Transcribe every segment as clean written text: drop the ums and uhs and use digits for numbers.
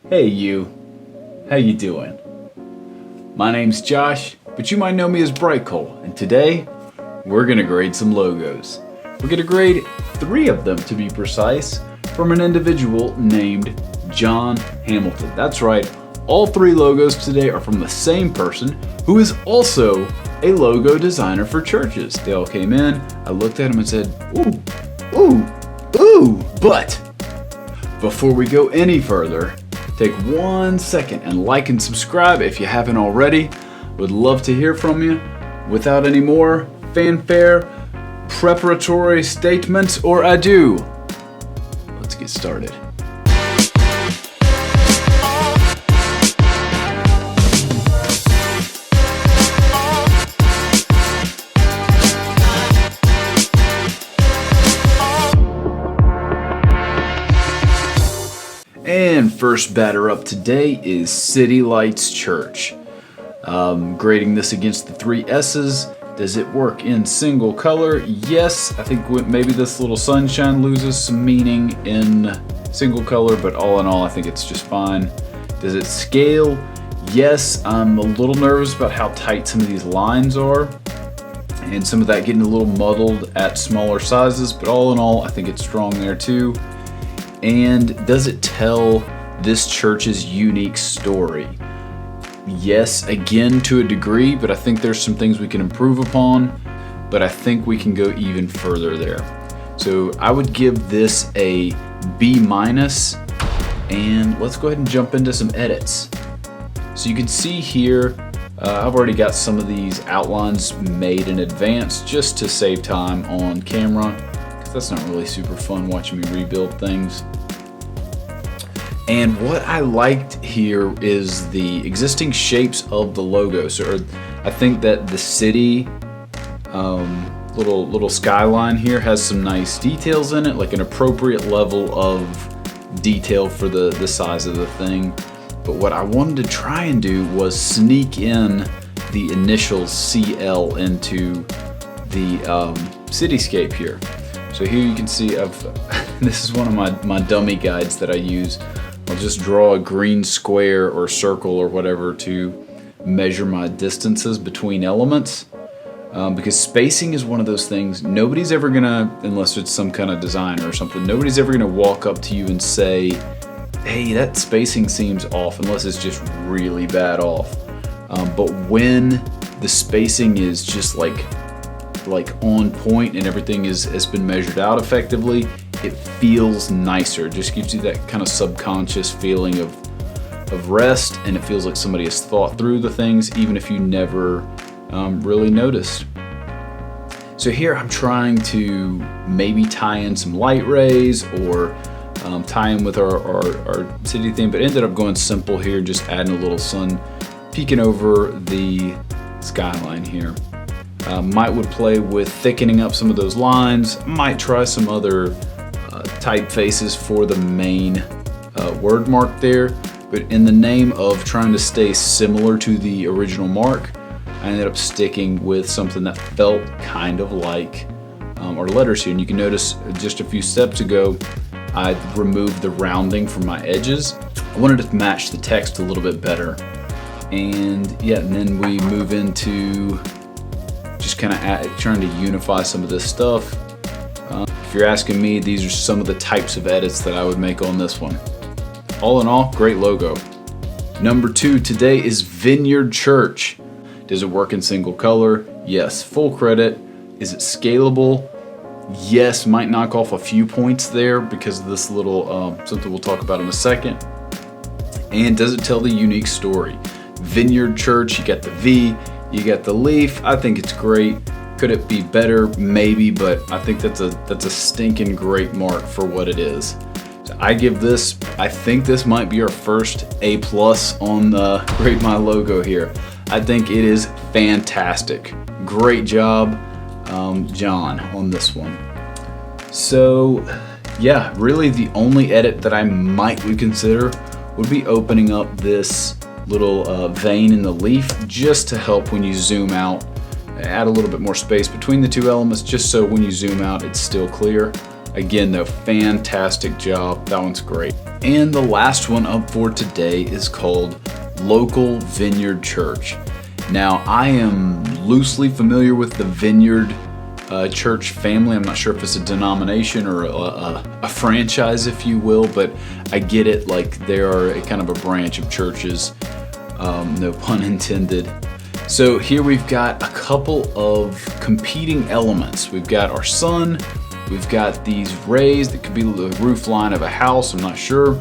Hey you, how you doing? My name's Josh, but you might know me as Brightcoal, and today we're gonna grade some logos. We're gonna grade 3 of them to be precise, from an individual named Jon Hamilton. That's right, all 3 logos today are from the same person who is also a logo designer for churches. They all came in, I looked at them and said, ooh, but before we go any further, take 1 second and like and subscribe if you haven't already. Would love to hear from you. Without any more fanfare, preparatory statements, or ado, let's get started. And first batter up today is City Lights Church. Grading this against the 3 S's. Does it work in single color? Yes, I think maybe this little sunshine loses some meaning in single color, but all in all, I think it's just fine. Does it scale? Yes, I'm a little nervous about how tight some of these lines are, and some of that getting a little muddled at smaller sizes, but all in all, I think it's strong there too. And does it tell this church's unique story? Yes, again to a degree, but I think there's some things we can improve upon, but I think we can go even further there. So I would give this a B-, and let's go ahead and jump into some edits. So you can see here, I've already got some of these outlines made in advance just to save time on camera. That's not really super fun watching me rebuild things. And what I liked here is the existing shapes of the logo. So I think that the city little skyline here has some nice details in it, like an appropriate level of detail for the size of the thing. But what I wanted to try and do was sneak in the initials CL into the cityscape here. So here you can see this is one of my dummy guides that I use. I'll just draw a green square or circle or whatever to measure my distances between elements. Because spacing is one of those things, nobody's ever gonna, unless it's some kind of designer or something, nobody's ever gonna walk up to you and say, hey, that spacing seems off, unless it's just really bad off. But when the spacing is just like on point and everything has been measured out effectively, it feels nicer. It just gives you that kind of subconscious feeling of rest, and it feels like somebody has thought through the things, even if you never really noticed. So here I'm trying to maybe tie in some light rays or tie in with our city theme, but ended up going simple here, just adding a little sun peeking over the skyline here. Would play with thickening up some of those lines, might try some other typefaces for the main word mark there, but in the name of trying to stay similar to the original mark, I ended up sticking with something that felt kind of like our letters here. And you can notice just a few steps ago, I removed the rounding from my edges. I wanted to match the text a little bit better. And yeah, and then we move into just kind of trying to unify some of this stuff. If you're asking me, these are some of the types of edits that I would make on this one. All in all, great logo. Number 2 today is Vineyard Church. Does it work in single color? Yes. Full credit. Is it scalable? Yes. Might knock off a few points there because of this little something we'll talk about in a second. And does it tell the unique story? Vineyard Church, you got the V, you got the leaf. I think it's great. Could it be better? Maybe, but I think that's a stinking great mark for what it is. So I give this, I think this might be our first A+ on the Grade My Logo here. I think it is fantastic. Great job, Jon, on this one. So yeah, really the only edit that I might consider would be opening up this little vein in the leaf, just to help when you zoom out, add a little bit more space between the 2 elements, just so when you zoom out it's still clear. Again though, fantastic job. That one's great. And the last one up for today is called Local Vineyard Church. Now, I am loosely familiar with the Vineyard church family. I'm not sure if it's a denomination or a franchise, if you will, but I get it. Like, they are a kind of a branch of churches, no pun intended. So here we've got a couple of competing elements. We've got our sun, we've got these rays that could be the roof line of a house, I'm not sure.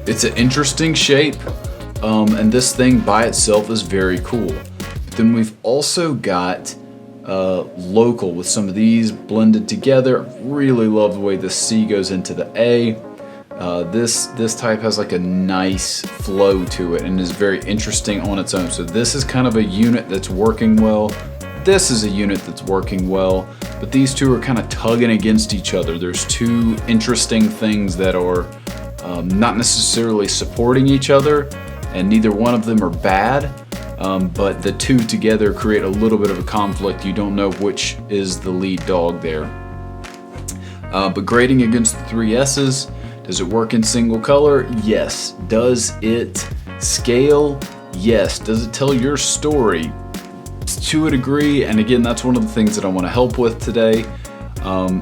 It's an interesting shape, and this thing by itself is very cool. But then we've also got local with some of these blended together. Really love the way the C goes into the A. This type has like a nice flow to it and is very interesting on its own. So this is kind of a unit that's working well. This is a unit that's working well, but these two are kind of tugging against each other. There's two interesting things that are not necessarily supporting each other, and neither one of them are bad. But the two together create a little bit of a conflict. You don't know which is the lead dog there. But grading against the three S's, does it work in single color? Yes. Does it scale? Yes. Does it tell your story? To a degree, and again, that's one of the things that I want to help with today.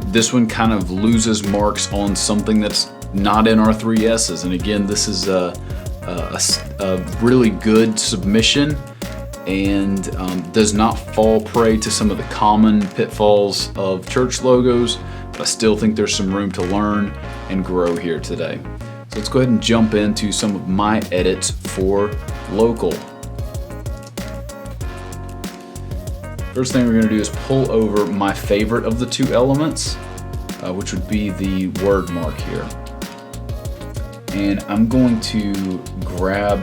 This one kind of loses marks on something that's not in our three S's, and again, this is a really good submission and does not fall prey to some of the common pitfalls of church logos, but I still think there's some room to learn and grow here today. So let's go ahead and jump into some of my edits for local. First thing we're going to do is pull over my favorite of the two elements, which would be the word mark here. And I'm going to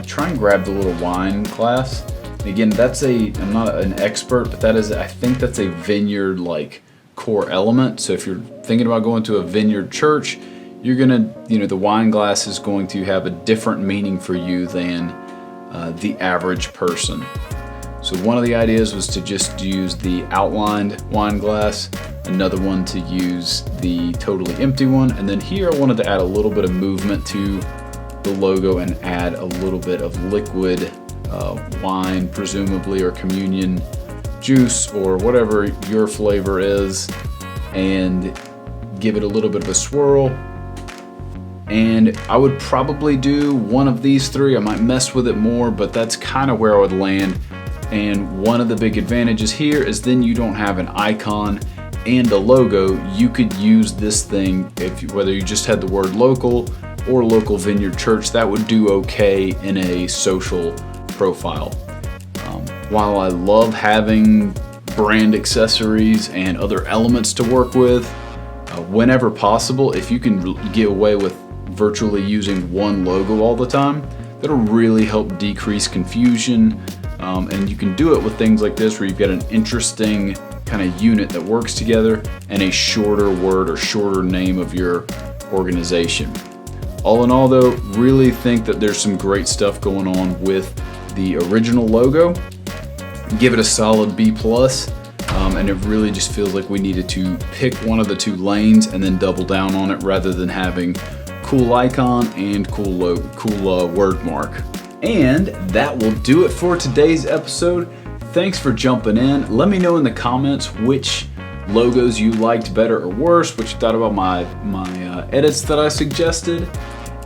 try and grab the little wine glass. And again, I'm not an expert, but I think that's a Vineyard like core element. So if you're thinking about going to a Vineyard church, you're gonna, the wine glass is going to have a different meaning for you than the average person. So one of the ideas was to just use the outlined wine glass, another one to use the totally empty one, and then here I wanted to add a little bit of movement to the logo and add a little bit of liquid wine, presumably, or communion juice, or whatever your flavor is, and give it a little bit of a swirl. And I would probably do one of these three. I might mess with it more, but that's kind of where I would land. And one of the big advantages here is then you don't have an icon and a logo. You could use this thing whether you just had the word local or Local Vineyard Church. That would do okay in a social profile. While I love having brand accessories and other elements to work with, whenever possible, if you can get away with virtually using one logo all the time, that'll really help decrease confusion. And you can do it with things like this, where you've got an interesting kind of unit that works together and a shorter word or shorter name of your organization. All in all though, really think that there's some great stuff going on with the original logo. Give it a solid B+, and it really just feels like we needed to pick one of the two lanes and then double down on it, rather than having cool icon and cool word mark. And that will do it for today's episode. Thanks for jumping in. Let me know in the comments which logos you liked better or worse, what you thought about my edits that I suggested.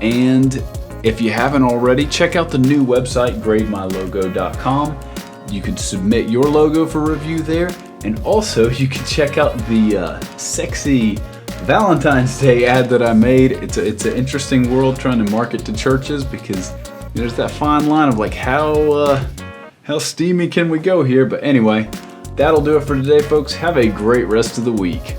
And if you haven't already, check out the new website, grademylogo.com. You can submit your logo for review there. And also you can check out the sexy Valentine's Day ad that I made. It's an interesting world trying to market to churches, because there's that fine line of like how steamy can we go here. But anyway, that'll do it for today, folks. Have a great rest of the week.